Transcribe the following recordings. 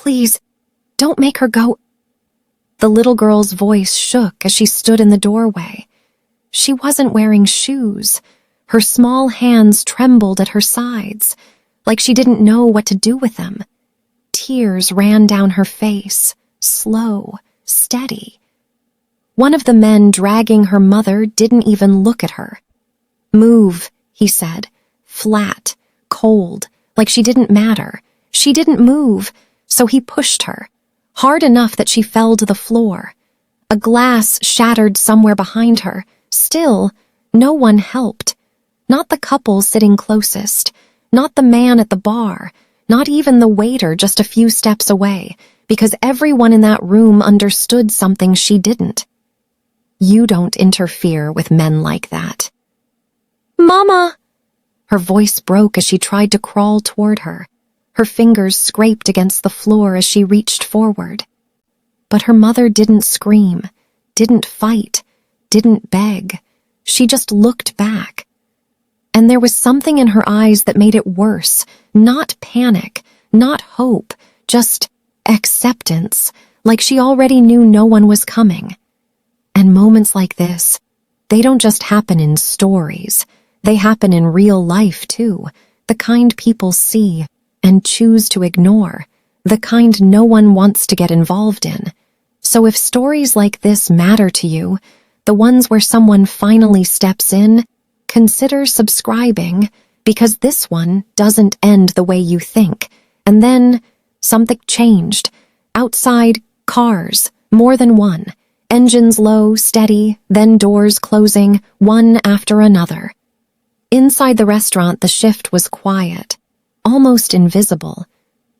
Please, don't make her go." The little girl's voice shook as she stood in the doorway. She wasn't wearing shoes. Her small hands trembled at her sides, like she didn't know what to do with them. Tears ran down her face, slow, steady. One of the men dragging her mother didn't even look at her. "Move," he said, flat, cold, like she didn't matter. She didn't move, so he pushed her, hard enough that she fell to the floor. A glass shattered somewhere behind her. Still, no one helped. Not the couple sitting closest, not the man at the bar, not even the waiter just a few steps away, because everyone in that room understood something she didn't. You don't interfere with men like that. "Mama!" Her voice broke as she tried to crawl toward her. Her fingers scraped against the floor as she reached forward. But her mother didn't scream, didn't fight, didn't beg. She just looked back. And there was something in her eyes that made it worse. Not panic, not hope, just acceptance, like she already knew no one was coming. And moments like this, they don't just happen in stories. They happen in real life, too. The kind people see and choose to ignore. The kind no one wants to get involved in. So if stories like this matter to you, the ones where someone finally steps in, consider subscribing, because this one doesn't end the way you think. And then something changed. Outside, cars, more than one. Engines low, steady, then doors closing, one after another. Inside the restaurant, the shift was quiet, almost invisible,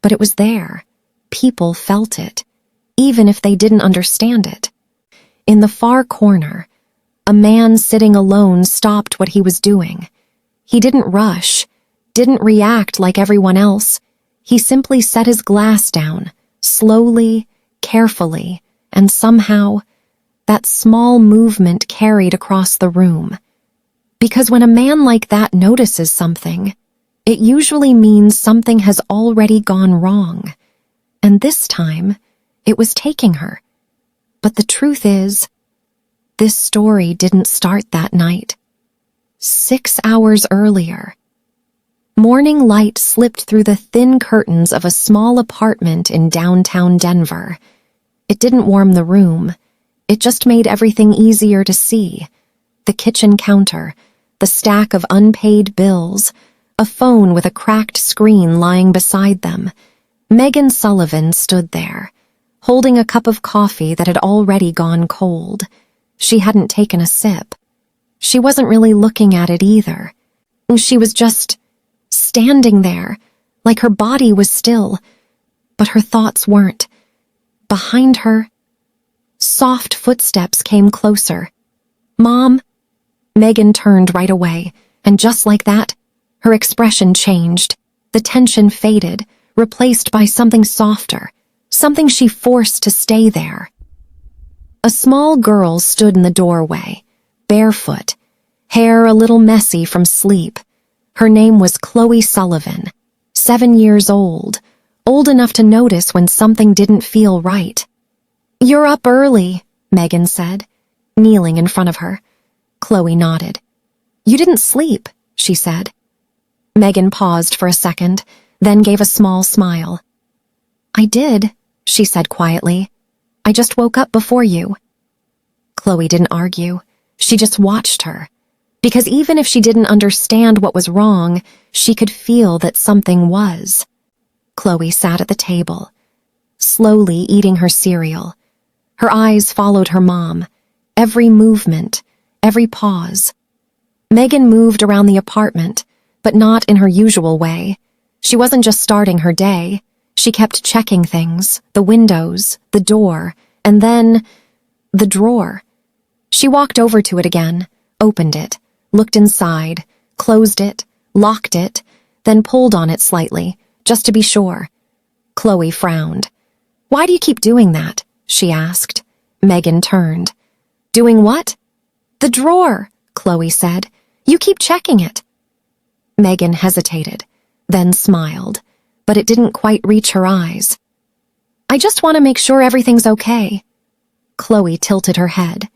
but it was there. People felt it, even if they didn't understand it. In the far corner, a man sitting alone stopped what he was doing. He didn't rush, didn't react like everyone else. He simply set his glass down, slowly, carefully, and somehow, that small movement carried across the room. Because when a man like that notices something, it usually means something has already gone wrong. And this time, it was taking her. But the truth is, this story didn't start that night. 6 hours earlier, morning light slipped through the thin curtains of a small apartment in downtown Denver. It didn't warm the room. It just made everything easier to see. The kitchen counter, the stack of unpaid bills, a phone with a cracked screen lying beside them. Megan Sullivan stood there, holding a cup of coffee that had already gone cold. She hadn't taken a sip. She wasn't really looking at it either. She was just standing there, like her body was still, but her thoughts weren't. Behind her, soft footsteps came closer. "Mom?" Megan turned right away, and just like that, her expression changed. The tension faded, replaced by something softer, something she forced to stay there. A small girl stood in the doorway, barefoot, hair a little messy from sleep. Her name was Chloe Sullivan, 7 years old enough to notice when something didn't feel right. "You're up early," Megan said, kneeling in front of her. Chloe nodded. "You didn't sleep," she said. Megan paused for a second, then gave a small smile. "I did," she said quietly. "I just woke up before you." Chloe didn't argue. She just watched her. Because even if she didn't understand what was wrong, she could feel that something was. Chloe sat at the table, slowly eating her cereal. Her eyes followed her mom, every movement, every pause. Megan moved around the apartment, but not in her usual way. She wasn't just starting her day. She kept checking things, the windows, the door, and then the drawer. She walked over to it again, opened it, looked inside, closed it, locked it, then pulled on it slightly, just to be sure. Chloe frowned. "Why do you keep doing that?" she asked. Megan turned. "Doing what?" "The drawer," Chloe said. "You keep checking it." Megan hesitated, then smiled, but it didn't quite reach her eyes. I just want to make sure everything's okay. Chloe tilted her head.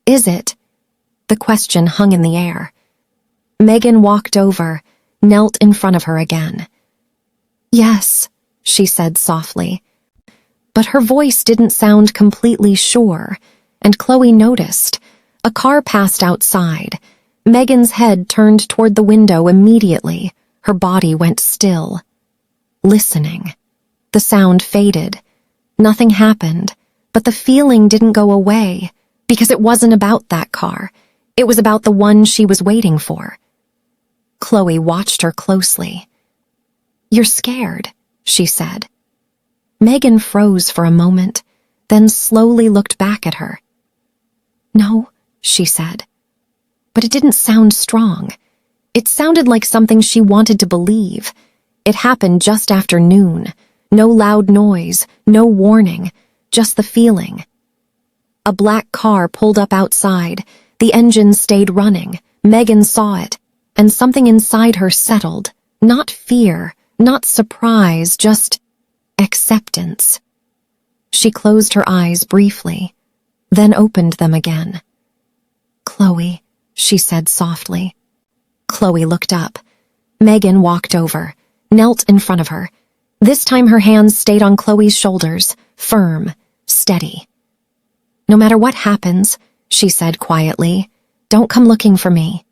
Is it? The question hung in the air. Megan walked over, knelt in front of her again. Yes, she said softly. But her voice didn't sound completely sure, and Chloe noticed. A car passed outside. Megan's head turned toward the window immediately. Her body went still. Listening. The sound faded. Nothing happened, but the feeling didn't go away, because it wasn't about that car. It was about the one she was waiting for. Chloe watched her closely. You're scared, she said. Megan froze for a moment, then slowly looked back at her. No, she said. But it didn't sound strong. It sounded like something she wanted to believe. It happened just after noon. No loud noise, no warning, just the feeling. A black car pulled up outside. The engine stayed running. Megan saw it, and something inside her settled. Not fear, not surprise, just acceptance. She closed her eyes briefly, then opened them again. Chloe, she said softly. Chloe looked up. Megan walked over, knelt in front of her. This time her hands stayed on Chloe's shoulders, firm, steady. No matter what happens, she said quietly, don't come looking for me.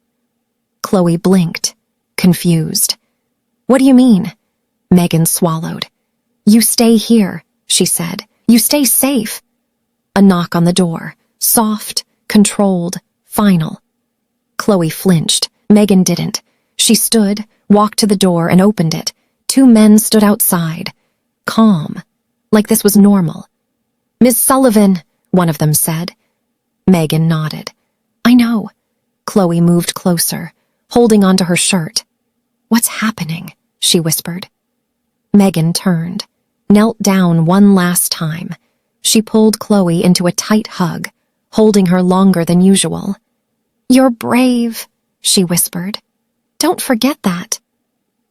Chloe blinked, confused. What do you mean? Megan swallowed. You stay here, she said. You stay safe. A knock on the door, soft, controlled, final. Chloe flinched. Megan didn't. She stood, walked to the door, and opened it. Two men stood outside, calm, like this was normal. Miss Sullivan, one of them said. Megan nodded. I know. Chloe moved closer, holding onto her shirt. What's happening? She whispered. Megan turned, knelt down one last time. She pulled Chloe into a tight hug, holding her longer than usual. You're brave, she whispered. Don't forget that.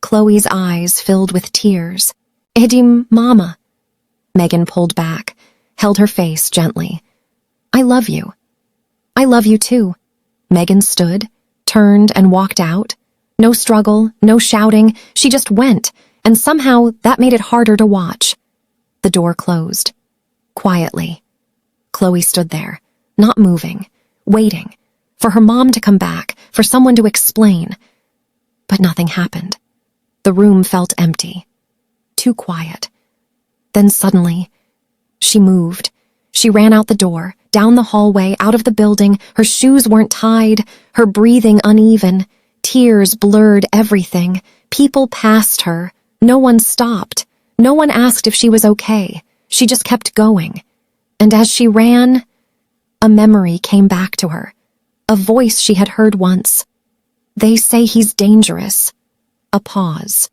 Chloe's eyes filled with tears. Edim, Mama. Megan pulled back, held her face gently. I love you. I love you too. Megan stood, turned, and walked out. No struggle, no shouting. She just went, and somehow that made it harder to watch. The door closed. Quietly. Chloe stood there, not moving, waiting, for her mom to come back, for someone to explain. But nothing happened. The room felt empty. Too quiet. Then suddenly, she moved. She ran out the door, down the hallway, out of the building. Her shoes weren't tied, her breathing uneven. Tears blurred everything. People passed her. No one stopped. No one asked if she was okay. She just kept going. And as she ran, a memory came back to her. A voice she had heard once. They say he's dangerous. A pause.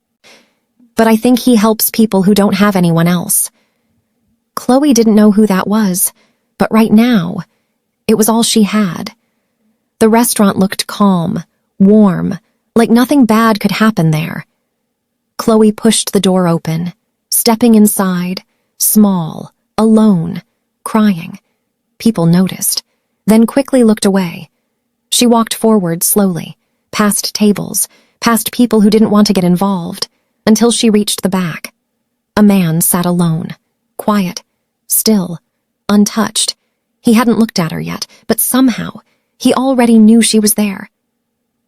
But I think he helps people who don't have anyone else. Chloe didn't know who that was, but right now, it was all she had. The restaurant looked calm, warm, like nothing bad could happen there. Chloe pushed the door open, stepping inside, small, alone, crying. People noticed, then quickly looked away. She walked forward slowly, past tables, past people who didn't want to get involved, until she reached the back. A man sat alone, quiet, still, untouched. He hadn't looked at her yet, but somehow, he already knew she was there.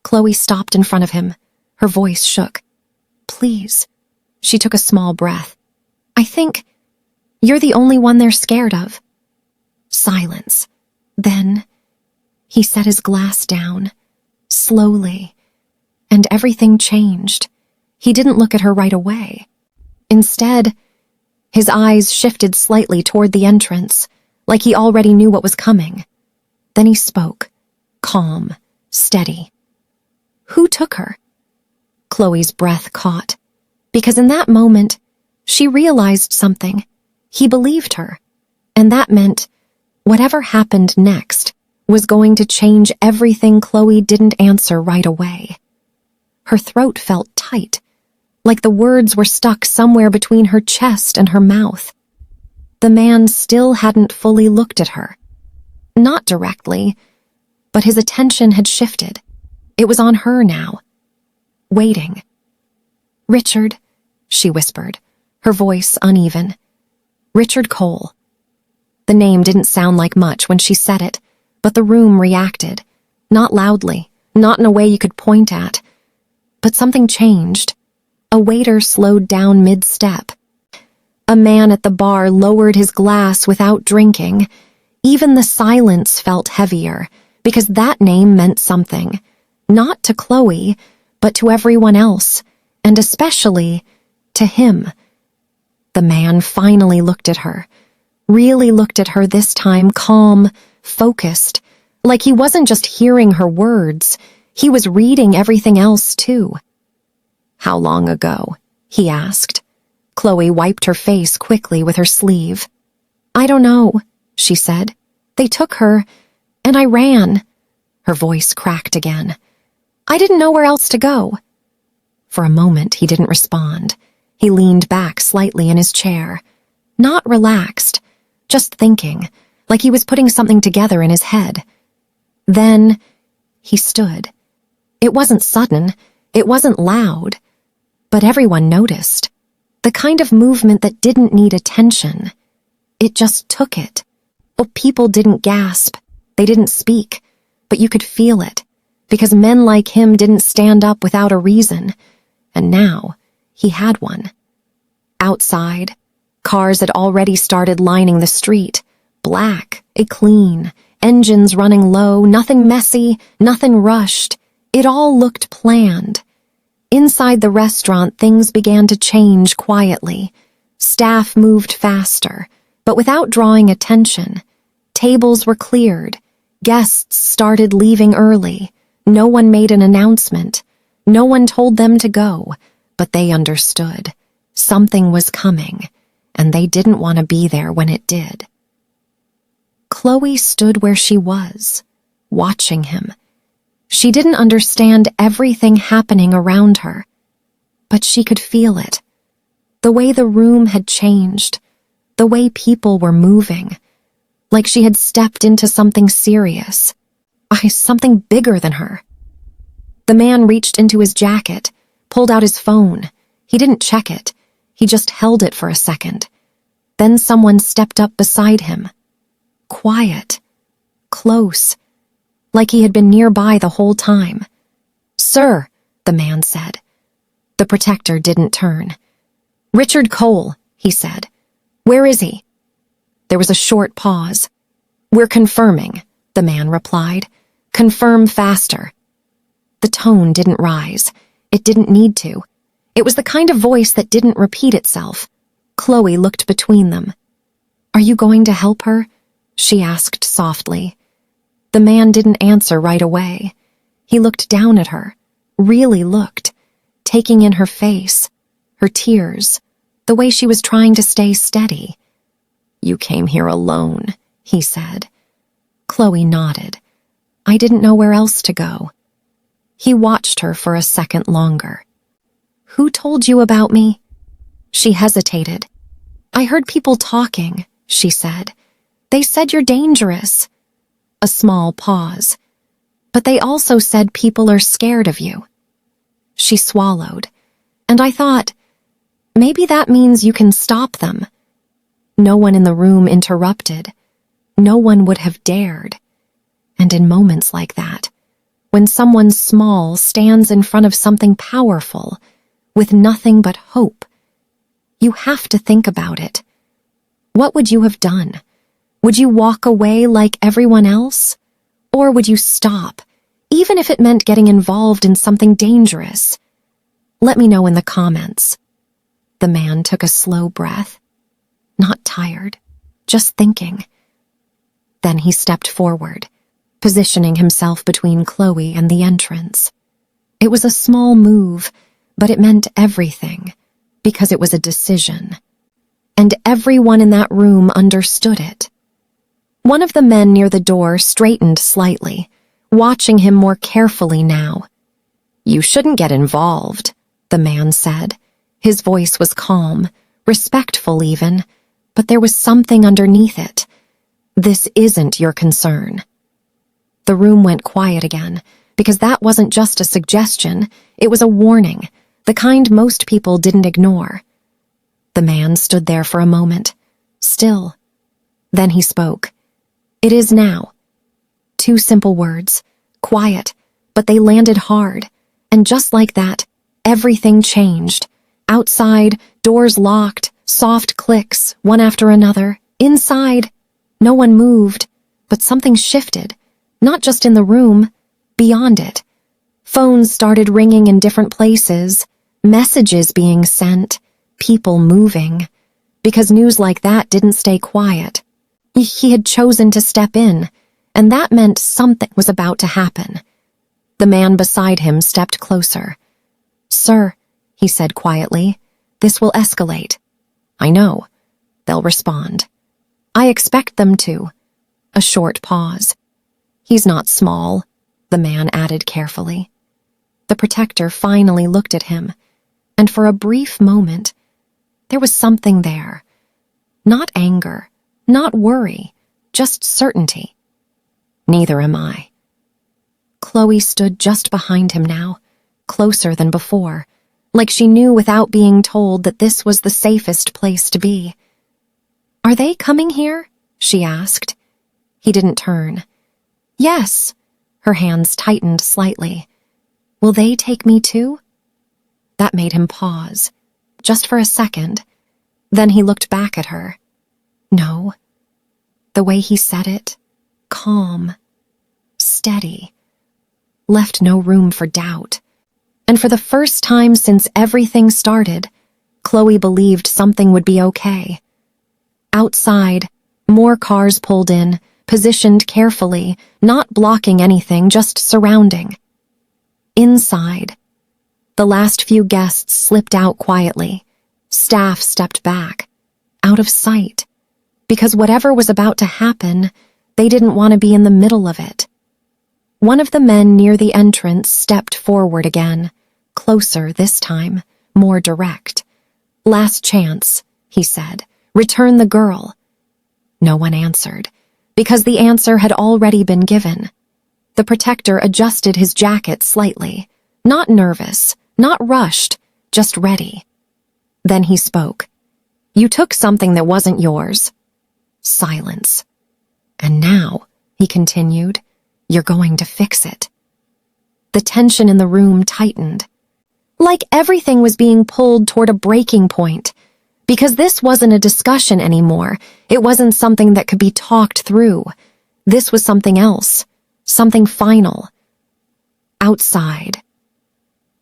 Chloe stopped in front of him. Her voice shook. Please. She took a small breath. I think you're the only one they're scared of. Silence. Then, he set his glass down, slowly, and everything changed. He didn't look at her right away. Instead, his eyes shifted slightly toward the entrance, like he already knew what was coming. Then he spoke, calm, steady. Who took her? Chloe's breath caught, because in that moment, she realized something. He believed her, and that meant whatever happened next was going to change everything. Chloe didn't answer right away. Her throat felt tight, like the words were stuck somewhere between her chest and her mouth. The man still hadn't fully looked at her. Not directly, but his attention had shifted. It was on her now. Waiting. "Richard," she whispered, her voice uneven. "Richard Cole." The name didn't sound like much when she said it, but the room reacted. Not loudly, not in a way you could point at. But something changed. A waiter slowed down mid-step. A man at the bar lowered his glass without drinking. Even the silence felt heavier, because that name meant something. Not to Chloe, but to everyone else, and especially to him. The man finally looked at her. Really looked at her this time, calm, focused, like he wasn't just hearing her words, he was reading everything else too. "How long ago?" he asked. Chloe wiped her face quickly with her sleeve. "I don't know," she said. "They took her, and I ran." Her voice cracked again. "I didn't know where else to go." For a moment, he didn't respond. He leaned back slightly in his chair. Not relaxed, just thinking, like he was putting something together in his head. Then, he stood. It wasn't sudden, it wasn't loud, but everyone noticed. The kind of movement that didn't need attention. It just took it. Oh, people didn't gasp, they didn't speak, but you could feel it, because men like him didn't stand up without a reason, and now he had one. Outside, cars had already started lining the street, black, clean, engines running low, nothing messy, nothing rushed. It all looked planned. Inside the restaurant, things began to change quietly. Staff moved faster, but without drawing attention. Tables were cleared. Guests started leaving early. No one made an announcement. No one told them to go, but they understood. Something was coming, and they didn't want to be there when it did. Chloe stood where she was, watching him. She didn't understand everything happening around her, but she could feel it. The way the room had changed, the way people were moving, like she had stepped into something serious, something bigger than her. The man reached into his jacket, pulled out his phone. He didn't check it, he just held it for a second. Then someone stepped up beside him. Quiet, close, like he had been nearby the whole time. "Sir," the man said. The protector didn't turn. "Richard Cole," he said. "Where is he?" There was a short pause. "We're confirming," the man replied. "Confirm faster." The tone didn't rise. It didn't need to. It was the kind of voice that didn't repeat itself. Chloe looked between them. "Are you going to help her?" she asked softly. The man didn't answer right away. He looked down at her, really looked, taking in her face, her tears, the way she was trying to stay steady. "You came here alone," he said. Chloe nodded. "I didn't know where else to go." He watched her for a second longer. "Who told you about me?" She hesitated. "I heard people talking," she said. "They said you're dangerous." A small pause. "But they also said people are scared of you." She swallowed, and I thought, maybe that means you can stop them. No one in the room interrupted. No one would have dared. And in moments like that, when someone small stands in front of something powerful, with nothing but hope, you have to think about it. What would you have done? Would you walk away like everyone else? Or would you stop, even if it meant getting involved in something dangerous? Let me know in the comments. The man took a slow breath. Not tired, just thinking. Then he stepped forward, positioning himself between Chloe and the entrance. It was a small move, but it meant everything, because it was a decision. And everyone in that room understood it. One of the men near the door straightened slightly, watching him more carefully now. "You shouldn't get involved," the man said. His voice was calm, respectful even, but there was something underneath it. "This isn't your concern." The room went quiet again, because that wasn't just a suggestion, it was a warning, the kind most people didn't ignore. The man stood there for a moment, still. Then he spoke. "It is now." 2 simple words, quiet, but they landed hard, and just like that, everything changed. Outside, doors locked, soft clicks, one after another. Inside, no one moved, but something shifted, not just in the room, beyond it. Phones started ringing in different places, messages being sent, people moving. Because news like that didn't stay quiet. He had chosen to step in, and that meant something was about to happen. The man beside him stepped closer. "Sir," he said quietly, "this will escalate." "I know," they'll respond. "I expect them to." A short pause. "He's not small," the man added carefully. The protector finally looked at him, and for a brief moment, there was something there. Not anger, not worry, just certainty. "Neither am I." Chloe stood just behind him now, closer than before, like she knew without being told that this was the safest place to be. "Are they coming here?" she asked. He didn't turn. "Yes." Her hands tightened slightly. "Will they take me too?" That made him pause, just for a second. Then he looked back at her. No. The way he said it, calm, steady, left no room for doubt. And for the first time since everything started, Chloe believed something would be okay. Outside, more cars pulled in, positioned carefully, not blocking anything, just surrounding. Inside, the last few guests slipped out quietly. Staff stepped back, out of sight, because whatever was about to happen, they didn't want to be in the middle of it. One of the men near the entrance stepped forward again, closer this time, more direct. "Last chance," he said. "Return the girl." No one answered, because the answer had already been given. The protector adjusted his jacket slightly, not nervous, not rushed, just ready. Then he spoke. "You took something that wasn't yours." Silence. "And now," he continued, "you're going to fix it." The tension in the room tightened, like everything was being pulled toward a breaking point, because this wasn't a discussion anymore. It wasn't something that could be talked through. This was something else, something final. Outside.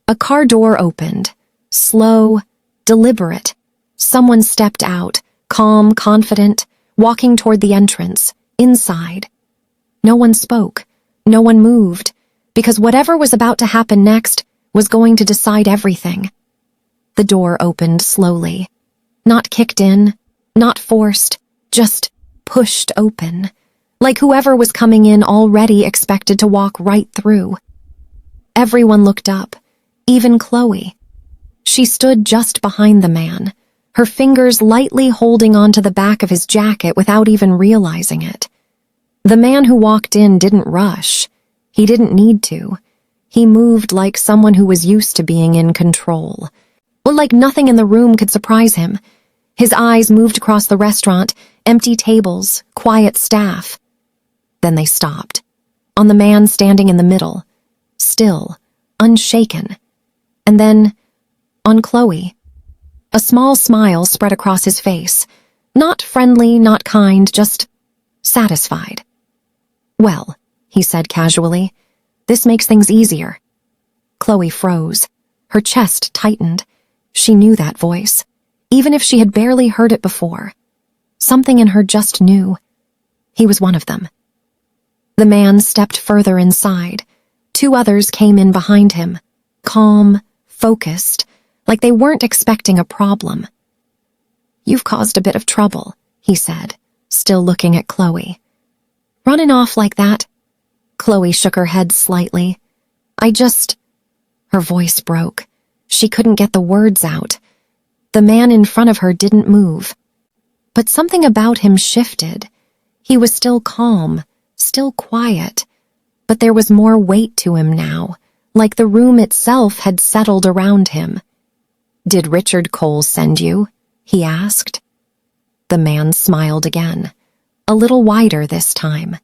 A car door opened, slow, deliberate. Someone stepped out, calm, confident, walking toward the entrance, inside. No one spoke, no one moved, because whatever was about to happen next was going to decide everything. The door opened slowly, not kicked in, not forced, just pushed open, like whoever was coming in already expected to walk right through. Everyone looked up, even Chloe. She stood just behind the man, her fingers lightly holding onto the back of his jacket without even realizing it. The man who walked in didn't rush. He didn't need to. He moved like someone who was used to being in control. Like nothing in the room could surprise him. His eyes moved across the restaurant, empty tables, quiet staff. Then they stopped, on the man standing in the middle, still, unshaken. And then, on Chloe. A small smile spread across his face. Not friendly, not kind, just satisfied. "Well," he said casually, "this makes things easier." Chloe froze. Her chest tightened. She knew that voice, even if she had barely heard it before. Something in her just knew. He was one of them. The man stepped further inside. 2 others came in behind him, calm, focused, like they weren't expecting a problem. "You've caused a bit of trouble," he said, still looking at Chloe. "Running off like that?" Chloe shook her head slightly. Her voice broke. She couldn't get the words out. The man in front of her didn't move. But something about him shifted. He was still calm, still quiet, but there was more weight to him now, like the room itself had settled around him. "Did Richard Cole send you?" he asked. The man smiled again, a little wider this time.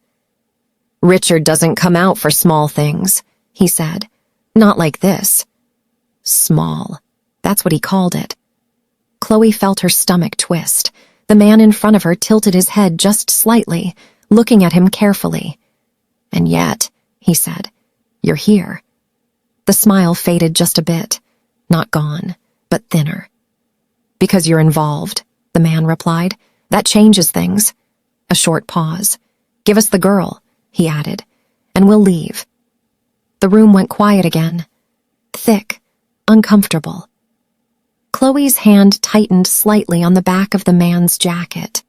"Richard doesn't come out for small things," he said. "Not like this." Small. That's what he called it. Chloe felt her stomach twist. The man in front of her tilted his head just slightly, looking at him carefully. "And yet," he said, "you're here." The smile faded just a bit, not gone, but thinner. "Because you're involved," the man replied. "That changes things." A short pause. "Give us the girl," he added, "and we'll leave." The room went quiet again. Thick, uncomfortable. Chloe's hand tightened slightly on the back of the man's jacket.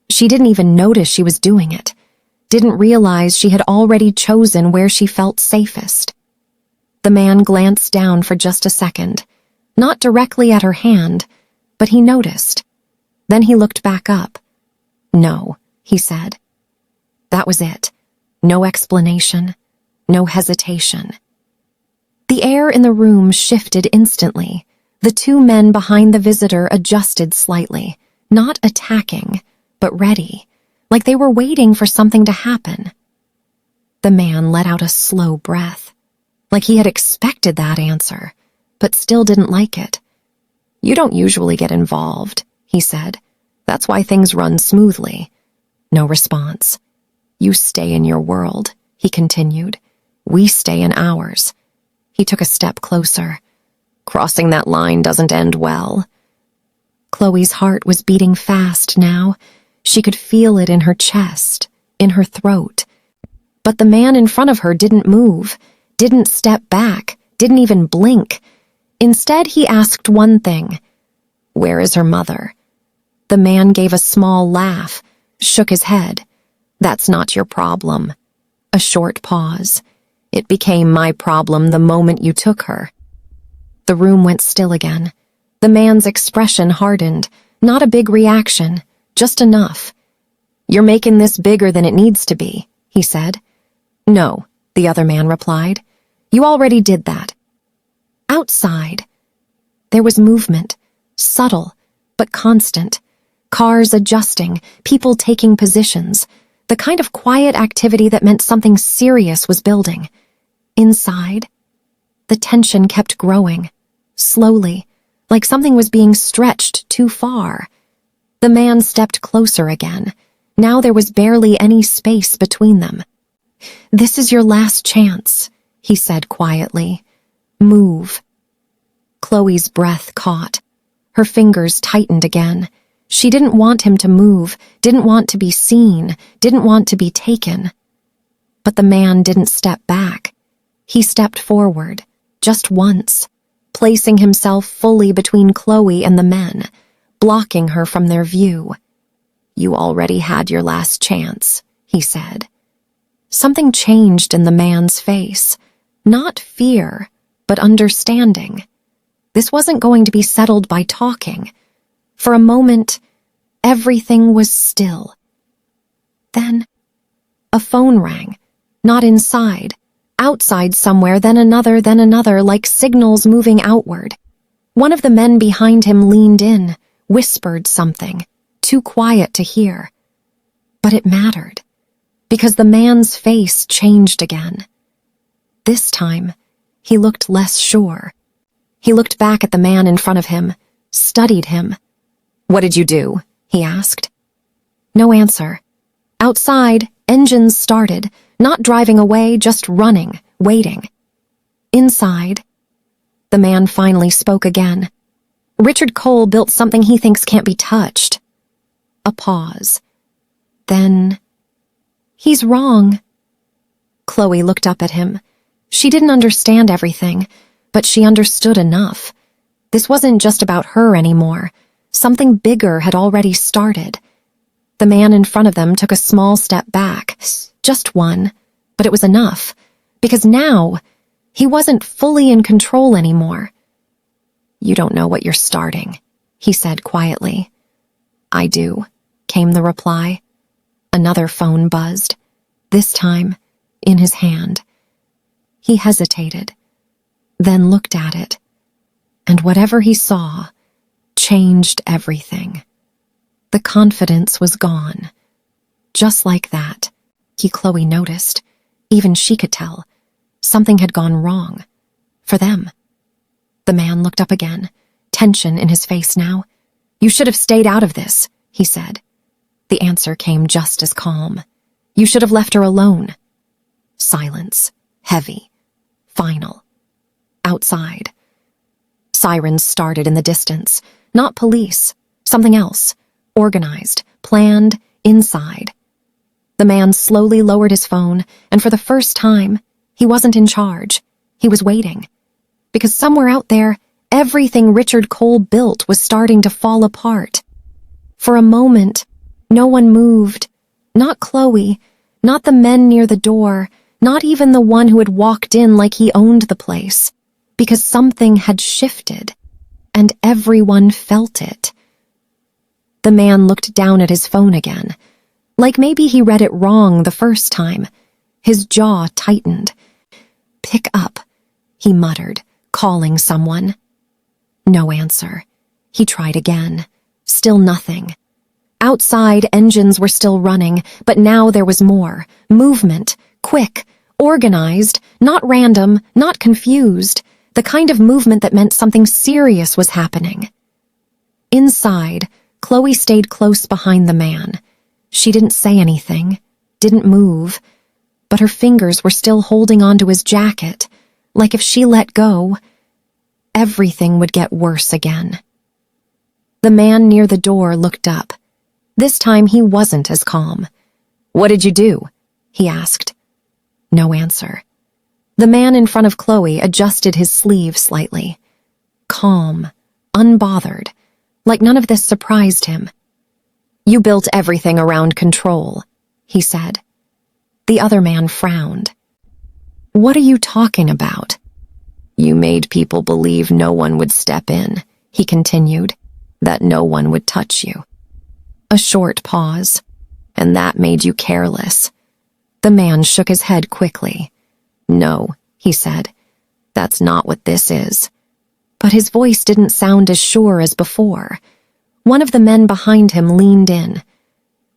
She didn't even notice she was doing it, didn't realize she had already chosen where she felt safest. The man glanced down for just a second, not directly at her hand, but he noticed. Then he looked back up. "No," he said. That was it. No explanation, no hesitation. The air in the room shifted instantly. The two men behind the visitor adjusted slightly, not attacking, but ready, like they were waiting for something to happen. The man let out a slow breath, like he had expected that answer, but still didn't like it. "You don't usually get involved," he said. "That's why things run smoothly." No response. "You stay in your world," he continued. "We stay in ours." He took a step closer. "Crossing that line doesn't end well." Chloe's heart was beating fast now. She could feel it in her chest, in her throat. But the man in front of her didn't move, didn't step back, didn't even blink. Instead, he asked one thing. "Where is her mother?" The man gave a small laugh, shook his head. "That's not your problem." A short pause. "It became my problem the moment you took her." The room went still again. The man's expression hardened. Not a big reaction, just enough. "You're making this bigger than it needs to be," he said. "No," the other man replied. "You already did that." Outside, there was movement, subtle, but constant. Cars adjusting, people taking positions, the kind of quiet activity that meant something serious was building. Inside, the tension kept growing, slowly, like something was being stretched too far. The man stepped closer again. Now there was barely any space between them. "This is your last chance," he said quietly. "Move." Chloe's breath caught. Her fingers tightened again. She didn't want him to move, didn't want to be seen, didn't want to be taken. But the man didn't step back. He stepped forward, just once, placing himself fully between Chloe and the men, blocking her from their view. "You already had your last chance," he said. Something changed in the man's face. Not fear, but understanding. This wasn't going to be settled by talking. For a moment, everything was still. Then, a phone rang. Not inside. Outside somewhere, then another, like signals moving outward. One of the men behind him leaned in, whispered something, too quiet to hear. But it mattered, because the man's face changed again. This time, he looked less sure. He looked back at the man in front of him, studied him. "What did you do?" he asked. No answer. Outside, engines started, not driving away, just running, waiting. Inside, the man finally spoke again. "Richard Cole built something he thinks can't be touched." A pause. Then, "He's wrong." Chloe looked up at him. She didn't understand everything, but she understood enough. This wasn't just about her anymore. Something bigger had already started. The man in front of them took a small step back, just one, but it was enough, because now he wasn't fully in control anymore. "You don't know what you're starting," he said quietly. "I do," came the reply. Another phone buzzed, this time in his hand. He hesitated, then looked at it, and whatever he saw changed everything. The confidence was gone. Just like that, Chloe noticed, even she could tell, something had gone wrong. For them. The man looked up again, tension in his face now. "You should have stayed out of this," he said. The answer came just as calm. "You should have left her alone." Silence, heavy, final. Outside. Sirens started in the distance. Not police, something else. Organized, planned, inside. The man slowly lowered his phone, and for the first time, he wasn't in charge. He was waiting. Because somewhere out there, everything Richard Cole built was starting to fall apart. For a moment, no one moved. Not Chloe, not the men near the door, not even the one who had walked in like he owned the place. Because something had shifted, and everyone felt it. The man looked down at his phone again, like maybe he read it wrong the first time. His jaw tightened. "Pick up," he muttered, calling someone. No answer. He tried again. Still nothing. Outside, engines were still running, but now there was more. Movement. Quick. Organized. Not random. Not confused. The kind of movement that meant something serious was happening. Inside, Chloe stayed close behind the man. She didn't say anything, didn't move, but her fingers were still holding onto his jacket, like if she let go, everything would get worse again. The man near the door looked up. This time he wasn't as calm. "What did you do?" he asked. No answer. The man in front of Chloe adjusted his sleeve slightly. Calm, unbothered, like none of this surprised him. "You built everything around control," he said. The other man frowned. "What are you talking about?" "You made people believe no one would step in," he continued, "that no one would touch you." A short pause. "And that made you careless." The man shook his head quickly. "No," he said, "that's not what this is." But his voice didn't sound as sure as before. One of the men behind him leaned in.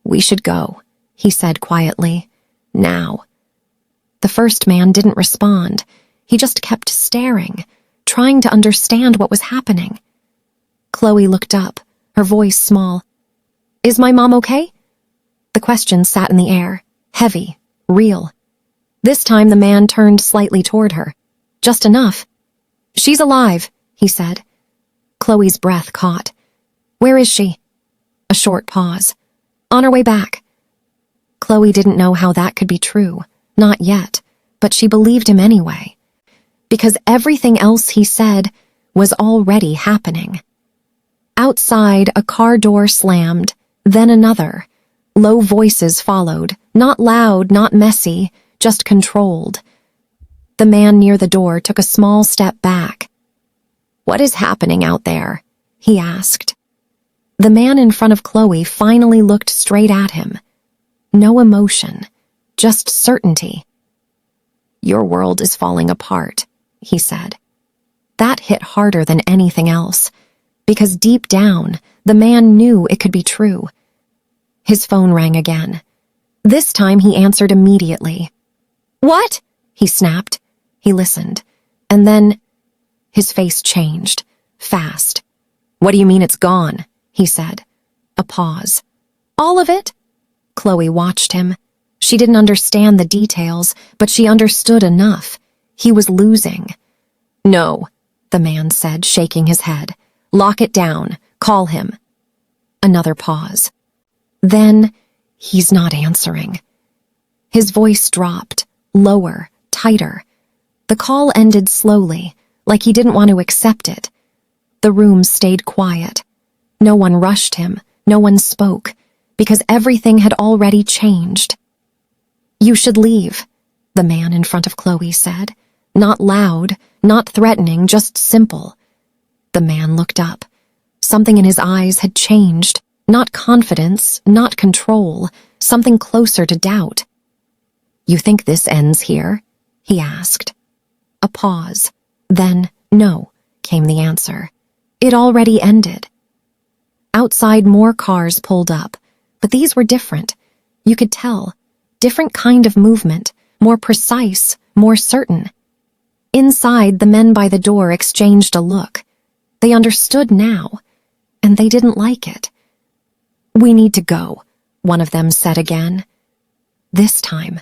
"We should go," he said quietly. "Now." The first man didn't respond. He just kept staring, trying to understand what was happening. Chloe looked up, her voice small. "Is my mom okay?" The question sat in the air, heavy, real. This time the man turned slightly toward her. Just enough. "She's alive," he said. Chloe's breath caught. "Where is she?" A short pause. "On her way back." Chloe didn't know how that could be true. Not yet. But she believed him anyway. Because everything else he said was already happening. Outside, a car door slammed, then another. Low voices followed, not loud, not messy, just controlled. The man near the door took a small step back. "What is happening out there?" he asked. The man in front of Chloe finally looked straight at him. No emotion, just certainty. "Your world is falling apart," he said. That hit harder than anything else, because deep down, the man knew it could be true. His phone rang again. This time he answered immediately. "What?" he snapped. He listened, and then his face changed, fast. "What do you mean it's gone?" he said. A pause. "All of it?" Chloe watched him. She didn't understand the details, but she understood enough. He was losing. "No," the man said, shaking his head. "Lock it down. Call him." Another pause. Then, he's not answering. His voice dropped, lower, tighter. The call ended slowly, like he didn't want to accept it. The room stayed quiet. No one rushed him, no one spoke, because everything had already changed. "You should leave," the man in front of Chloe said. Not loud, not threatening, just simple. The man looked up. Something in his eyes had changed, Not confidence, not control, something closer to doubt. "You think this ends here?" he asked. A pause. Then, "No," came the answer. It already ended. Outside, more cars pulled up, but these were different. You could tell. Different kind of movement, more precise, more certain. Inside, the men by the door exchanged a look. They understood now, and they didn't like it. "We need to go," one of them said again. This time,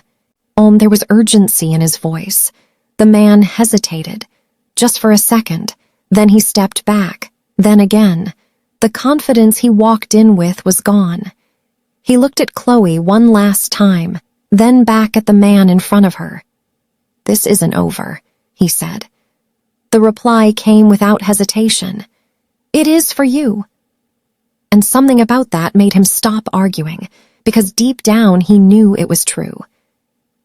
there was urgency in his voice. The man hesitated, just for a second, then he stepped back, then again. The confidence he walked in with was gone. He looked at Chloe one last time, then back at the man in front of her. "This isn't over," he said. The reply came without hesitation. "It is for you." And something about that made him stop arguing, because deep down he knew it was true.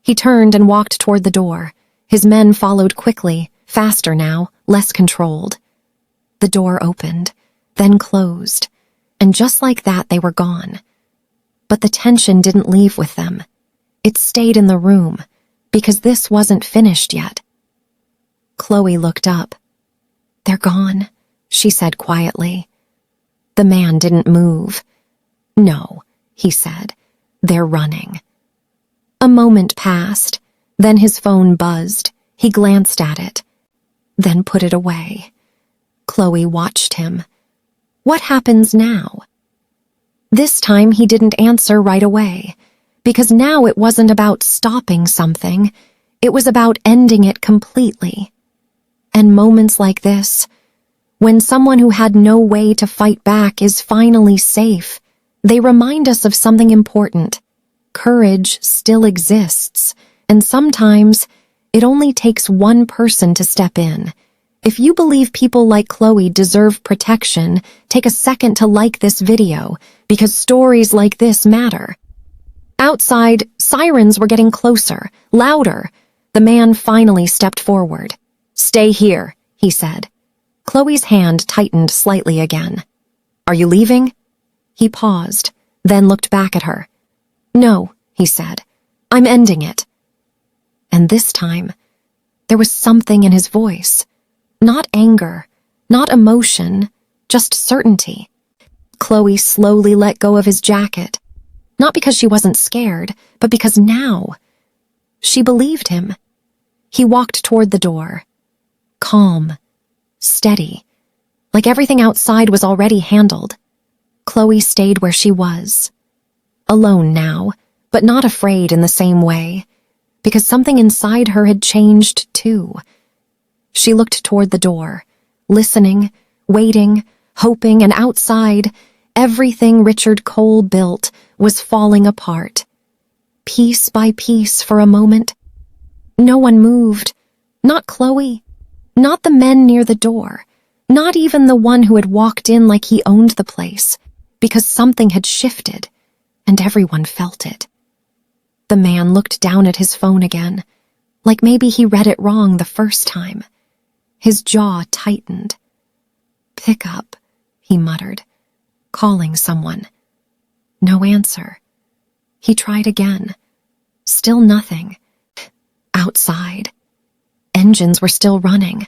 He turned and walked toward the door. His men followed quickly, faster now, less controlled. The door opened, then closed, and just like that they were gone. But the tension didn't leave with them. It stayed in the room, because this wasn't finished yet. Chloe looked up. "They're gone," she said quietly. The man didn't move. "No," he said, "they're running." A moment passed, then his phone buzzed. He glanced at it, then put it away. Chloe watched him. "What happens now?" This time he didn't answer right away, because now it wasn't about stopping something, it was about ending it completely. And moments like this, when someone who had no way to fight back is finally safe, they remind us of something important. Courage still exists, and sometimes it only takes one person to step in. If you believe people like Chloe deserve protection, take a second to like this video, because stories like this matter. Outside, sirens were getting closer, louder. The man finally stepped forward. "Stay here," he said. Chloe's hand tightened slightly again. "Are you leaving?" He paused, then looked back at her. "No," he said. "I'm ending it." And this time, there was something in his voice. Not anger, not emotion, just certainty. Chloe slowly let go of his jacket, not because she wasn't scared, but because now she believed him. He walked toward the door, calm, steady, like everything outside was already handled. Chloe stayed where she was, alone now, but not afraid in the same way, because something inside her had changed too. She looked toward the door, listening, waiting, hoping, and outside, everything Richard Cole built was falling apart. Piece by piece for a moment. No one moved. Not Chloe. Not the men near the door. Not even the one who had walked in like he owned the place, because something had shifted, and everyone felt it. The man looked down at his phone again, like maybe he read it wrong the first time. His jaw tightened. "Pick up," he muttered, calling someone. No answer. He tried again. Still nothing. Outside. Engines were still running,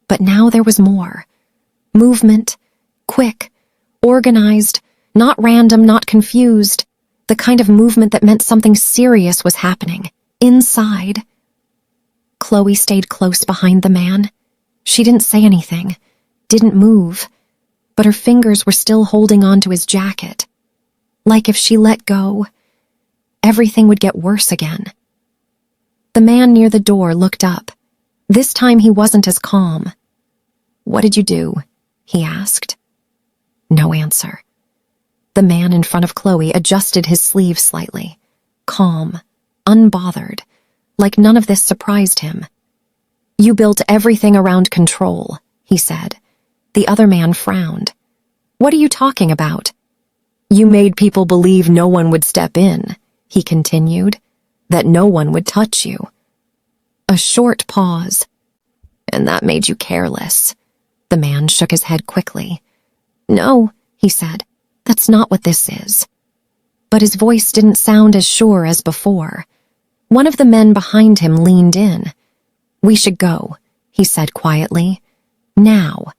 but now there was more. Movement, quick, organized, not random, not confused. The kind of movement that meant something serious was happening. Inside. Chloe stayed close behind the man. She didn't say anything, didn't move, but her fingers were still holding onto his jacket. Like if she let go, everything would get worse again. The man near the door looked up. This time he wasn't as calm. "What did you do?" he asked. No answer. The man in front of Chloe adjusted his sleeve slightly, calm, unbothered, like none of this surprised him. "You built everything around control," he said. The other man frowned. "What are you talking about?" "You made people believe no one would step in," he continued, "that no one would touch you." A short pause. "And that made you careless." The man shook his head quickly. "No," he said. That's not what this is. But his voice didn't sound as sure as before. One of the men behind him leaned in. "We should go," he said quietly. "Now."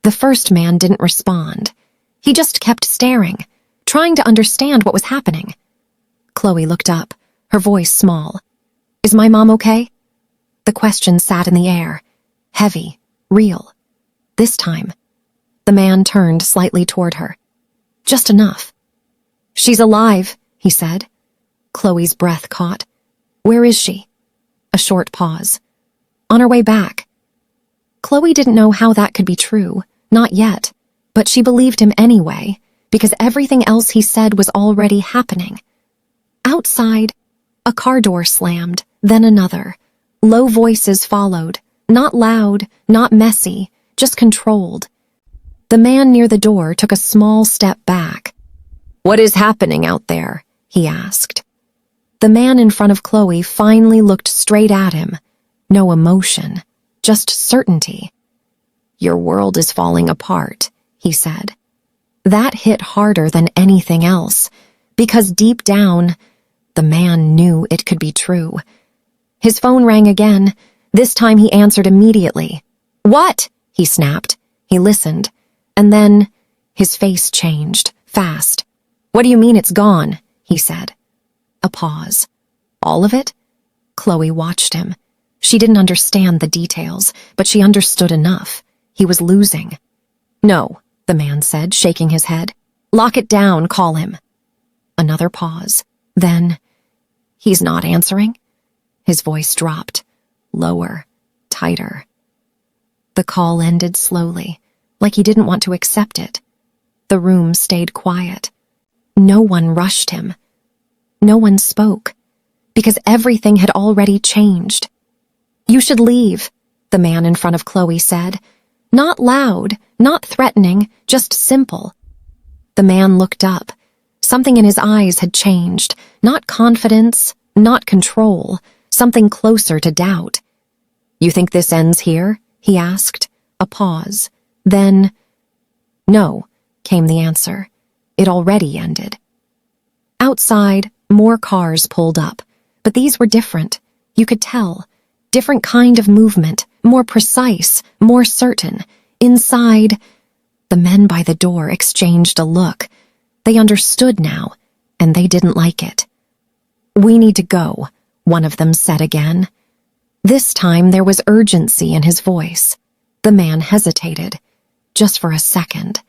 The first man didn't respond. He just kept staring, trying to understand what was happening. Chloe looked up, her voice small. "Is my mom okay?" The question sat in the air, heavy, real. This time, the man turned slightly toward her. Just enough. "She's alive," he said. Chloe's breath caught. "Where is she?" A short pause. "On her way back." Chloe didn't know how that could be true, not yet, but she believed him anyway, because everything else he said was already happening. Outside, a car door slammed, then another. Low voices followed, not loud, not messy, just controlled. The man near the door took a small step back. "What is happening out there?" he asked. The man in front of Chloe finally looked straight at him. No emotion, just certainty. "Your world is falling apart," he said. That hit harder than anything else, because deep down, the man knew it could be true. His phone rang again. This time he answered immediately. "What?" he snapped. He listened, and then his face changed, fast. "What do you mean it's gone?" he said. A pause. "All of it?" Chloe watched him. She didn't understand the details, but she understood enough. He was losing. "No," the man said, shaking his head. "Lock it down, call him." Another pause. Then, "He's not answering?" His voice dropped, lower, tighter. The call ended slowly, like he didn't want to accept it. The room stayed quiet. No one rushed him. No one spoke, because everything had already changed. "You should leave," the man in front of Chloe said. Not loud, not threatening, just simple. The man looked up. Something in his eyes had changed. Not confidence, not control, something closer to doubt. "You think this ends here?" he asked. A pause. Then, "No," came the answer. It already ended. Outside, more cars pulled up, but these were different. You could tell. Different kind of movement, more precise, more certain. Inside, the men by the door exchanged a look. They understood now, and they didn't like it. "We need to go," one of them said again. This time there was urgency in his voice. The man hesitated, just for a second.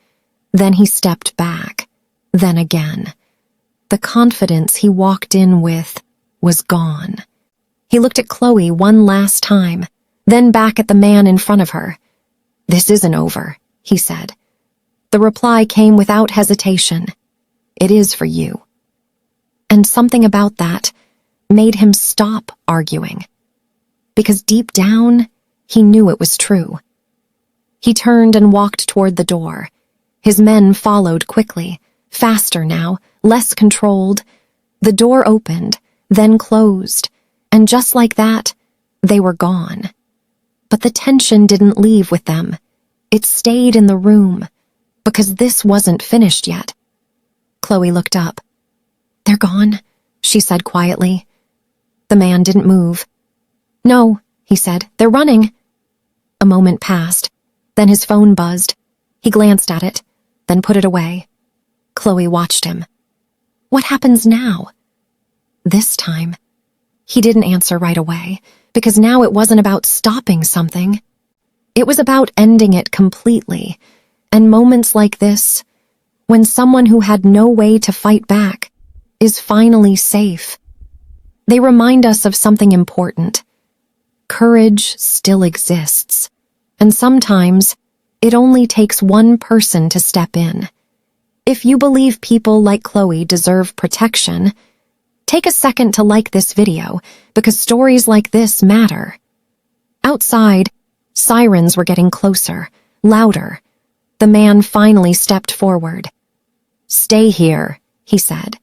Then he stepped back, then again. The confidence he walked in with was gone. He looked at Chloe one last time, then back at the man in front of her. "This isn't over," he said. The reply came without hesitation. "It is for you." And something about that made him stop arguing. Because deep down, he knew it was true. He turned and walked toward the door. His men followed quickly, faster now, less controlled. The door opened, then closed, and just like that, they were gone. But the tension didn't leave with them. It stayed in the room, because this wasn't finished yet. Chloe looked up. "They're gone," she said quietly. The man didn't move. "No," he said, "they're running." A moment passed. Then his phone buzzed. He glanced at it, then put it away. Chloe watched him. "What happens now?" This time, he didn't answer right away, because now it wasn't about stopping something. It was about ending it completely. And moments like this, when someone who had no way to fight back is finally safe, they remind us of something important. Courage still exists, and sometimes it only takes one person to step in. If you believe people like Chloe deserve protection, take a second to like this video, because stories like this matter. Outside, sirens were getting closer, louder. The man finally stepped forward. "Stay here," he said.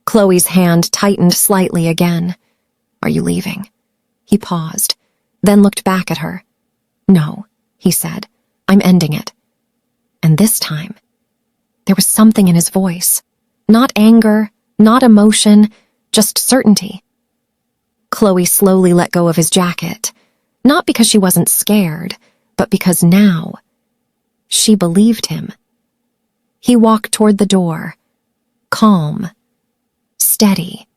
Chloe's hand tightened slightly again. "Are you leaving?" He paused, then looked back at her. "No," he said. "I'm ending it." And this time, There was something in his voice. Not anger, not emotion, just certainty. Chloe slowly let go of his jacket, not because she wasn't scared, but because now she believed him. He walked toward the door, calm, steady,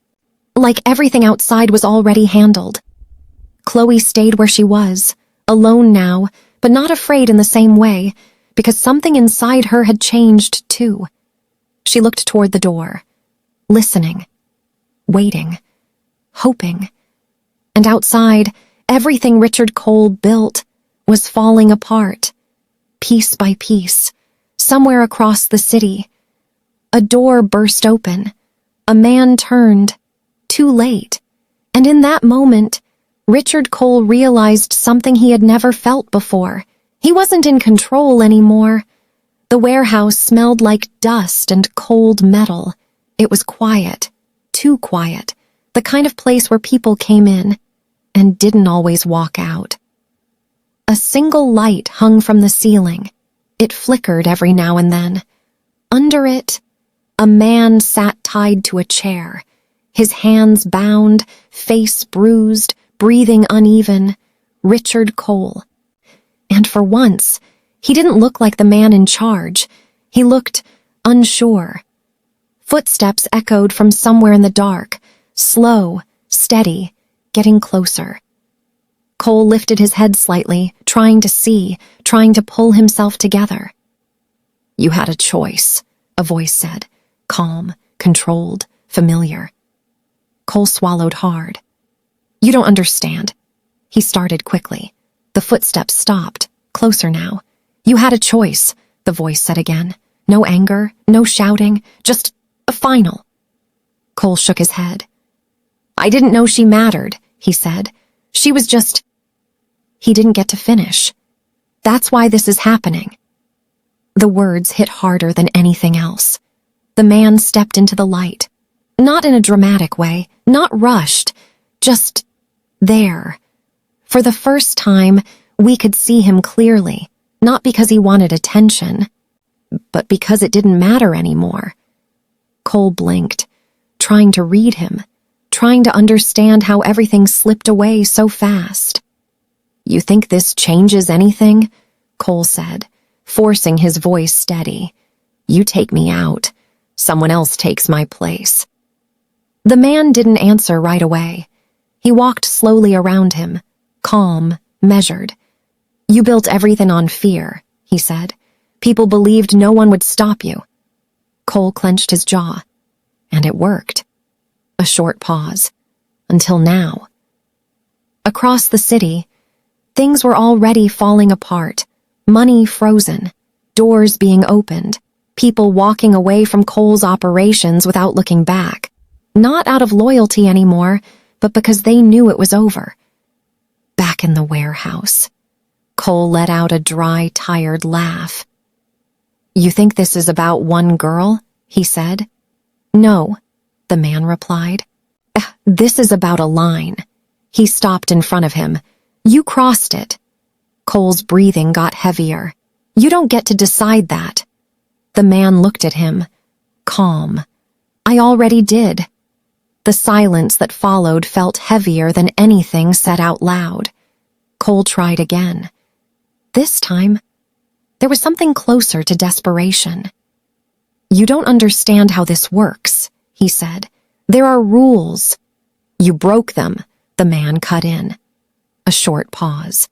like everything outside was already handled. Chloe stayed where she was, alone now, but not afraid in the same way, because something inside her had changed too. She looked toward the door, listening, waiting, hoping. And outside, everything Richard Cole built was falling apart, piece by piece, somewhere across the city. A door burst open. A man turned, too late. And in that moment, Richard Cole realized something he had never felt before. He wasn't in control anymore. The warehouse smelled like dust and cold metal. It was quiet, too quiet, the kind of place where people came in and didn't always walk out. A single light hung from the ceiling. It flickered every now and then. Under it, a man sat tied to a chair, his hands bound, face bruised, breathing uneven. Richard Cole. And for once, he didn't look like the man in charge. He looked unsure. Footsteps echoed from somewhere in the dark, slow, steady, getting closer. Cole lifted his head slightly, trying to see, trying to pull himself together. "You had a choice," a voice said, calm, controlled, familiar. Cole swallowed hard. "You don't understand." He started quickly. The footsteps stopped, closer now. "You had a choice," the voice said again. No anger, no shouting, just a final. Cole shook his head. "I didn't know she mattered," he said. "She was just—" He didn't get to finish. "That's why this is happening." The words hit harder than anything else. The man stepped into the light. Not in a dramatic way, not rushed, just there. For the first time, we could see him clearly, not because he wanted attention, but because it didn't matter anymore. Cole blinked, trying to read him, trying to understand how everything slipped away so fast. "You think this changes anything?" Cole said, forcing his voice steady. "You take me out. Someone else takes my place." The man didn't answer right away. He walked slowly around him, calm, measured. "You built everything on fear," he said. "People believed no one would stop you." Cole clenched his jaw. And it worked. A short pause. Until now. Across the city, things were already falling apart. Money frozen. Doors being opened. People walking away from Cole's operations without looking back. Not out of loyalty anymore, but because they knew it was over. Back in the warehouse. Cole let out a dry, tired laugh. "You think this is about one girl?" he said. "No," the man replied. "This is about a line." He stopped in front of him. "You crossed it." Cole's breathing got heavier. "You don't get to decide that." The man looked at him, calm. "I already did." The silence that followed felt heavier than anything said out loud. Cole tried again. This time, there was something closer to desperation. "You don't understand how this works," he said. "There are rules." "You broke them," the man cut in. A short pause.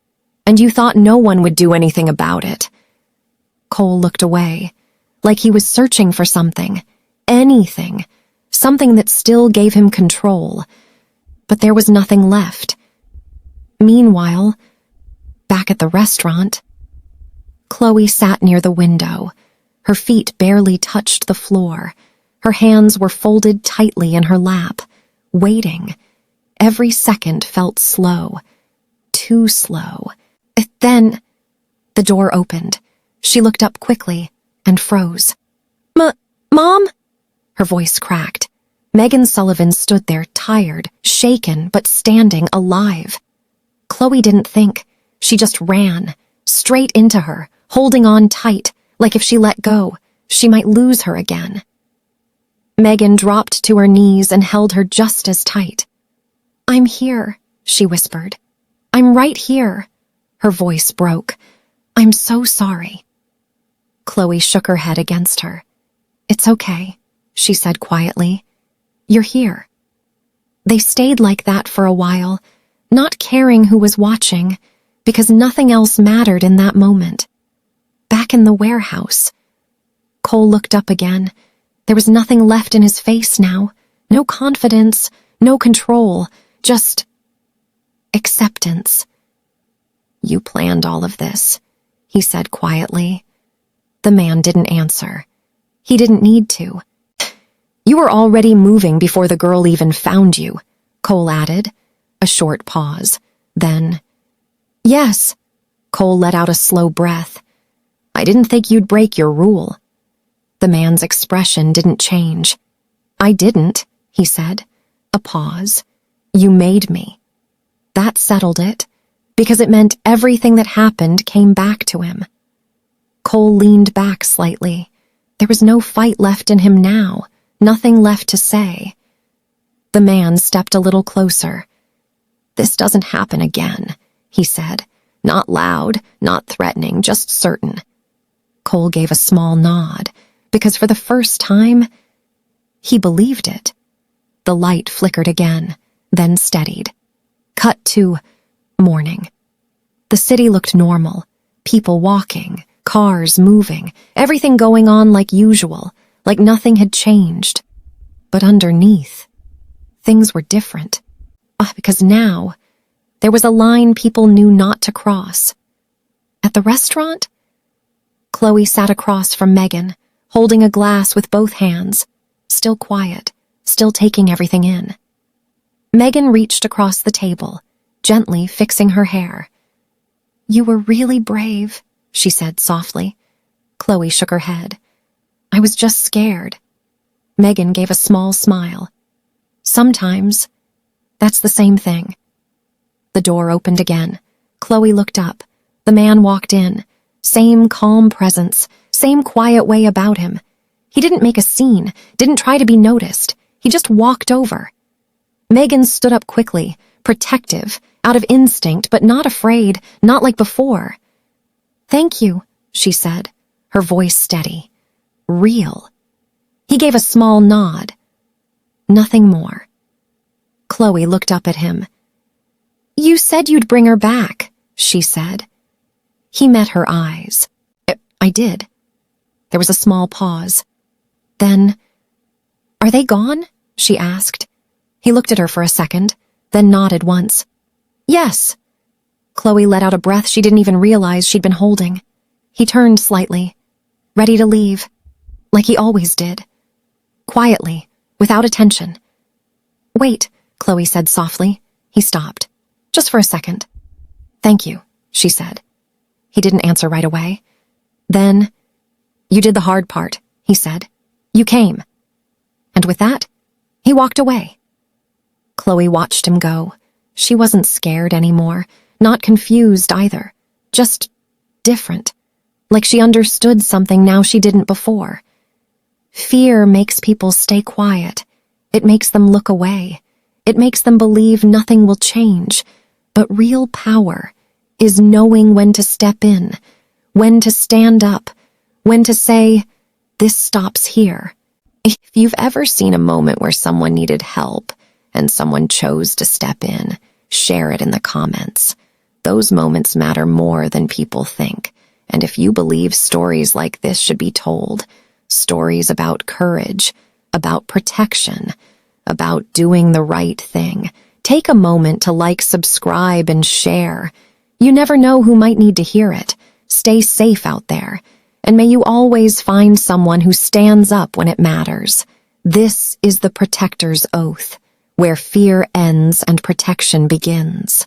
"And you thought no one would do anything about it." Cole looked away, like he was searching for something, anything, something that still gave him control. But there was nothing left. Meanwhile, back at the restaurant, Chloe sat near the window. Her feet barely touched the floor. Her hands were folded tightly in her lap, waiting. Every second felt slow. Too slow. Then, the door opened. She looked up quickly and froze. Mom? Her voice cracked. Megan Sullivan stood there, tired, shaken, but standing alive. Chloe didn't think. She just ran, straight into her, holding on tight, like if she let go, She might lose her again. Megan dropped to her knees and held her just as tight. "I'm here," she whispered. "I'm right here." Her voice broke. "I'm so sorry." Chloe shook her head against her. "It's okay," she said quietly. "You're here." They stayed like that for a while, not caring who was watching, because nothing else mattered in that moment. Back in the warehouse, Cole looked up again. There was nothing left in his face now. No confidence, no control, just acceptance. "You planned all of this," he said quietly. The man didn't answer. He didn't need to. "You were already moving before the girl even found you," Cole added. A short pause. Then, "Yes." Cole let out a slow breath. "I didn't think you'd break your rule." The man's expression didn't change. "I didn't," he said. A pause. "You made me." That settled it, because it meant everything that happened came back to him. Cole leaned back slightly. There was no fight left in him now, nothing left to say. The man stepped a little closer. "This doesn't happen again," he said. Not loud, not threatening, just certain. Cole gave a small nod, because for the first time, he believed it. The light flickered again, then steadied. Cut to morning. The city looked normal. People walking, cars moving, everything going on like usual, like nothing had changed. But underneath, things were different. Because now, there was a line people knew not to cross. At the restaurant, Chloe sat across from Megan, holding a glass with both hands, still quiet, still taking everything in. Megan reached across the table, gently fixing her hair. "You were really brave," she said softly. Chloe shook her head. "I was just scared." Megan gave a small smile. "Sometimes, that's the same thing." The door opened again. Chloe looked up. The man walked in. Same calm presence, same quiet way about him. He didn't make a scene, didn't try to be noticed. He just walked over. Megan stood up quickly, protective, out of instinct, but not afraid, not like before. "Thank you," she said, her voice steady. "Real." He gave a small nod. Nothing more. Chloe looked up at him. "You said you'd bring her back," she said. He met her eyes. "I did." There was a small pause. Then, "Are they gone?" she asked. He looked at her for a second, then nodded once. "Yes." Chloe let out a breath she didn't even realize she'd been holding. He turned slightly, ready to leave, like he always did. Quietly, without attention. "Wait," Chloe said softly. He stopped. "Just for a second." "Thank you," she said. He didn't answer right away. Then, "You did the hard part," he said. "You came." And with that, he walked away. Chloe watched him go. She wasn't scared anymore, not confused either, just different, like she understood something now she didn't before. Fear makes people stay quiet. It makes them look away. It makes them believe nothing will change. But real power is knowing when to step in, when to stand up, when to say, "This stops here." If you've ever seen a moment where someone needed help and someone chose to step in, share it in the comments. Those moments matter more than people think. And if you believe stories like this should be told, stories about courage, about protection, about doing the right thing, take a moment to like, subscribe, and share. You never know who might need to hear it. Stay safe out there. And may you always find someone who stands up when it matters. This is the Protector's Oath, where fear ends and protection begins.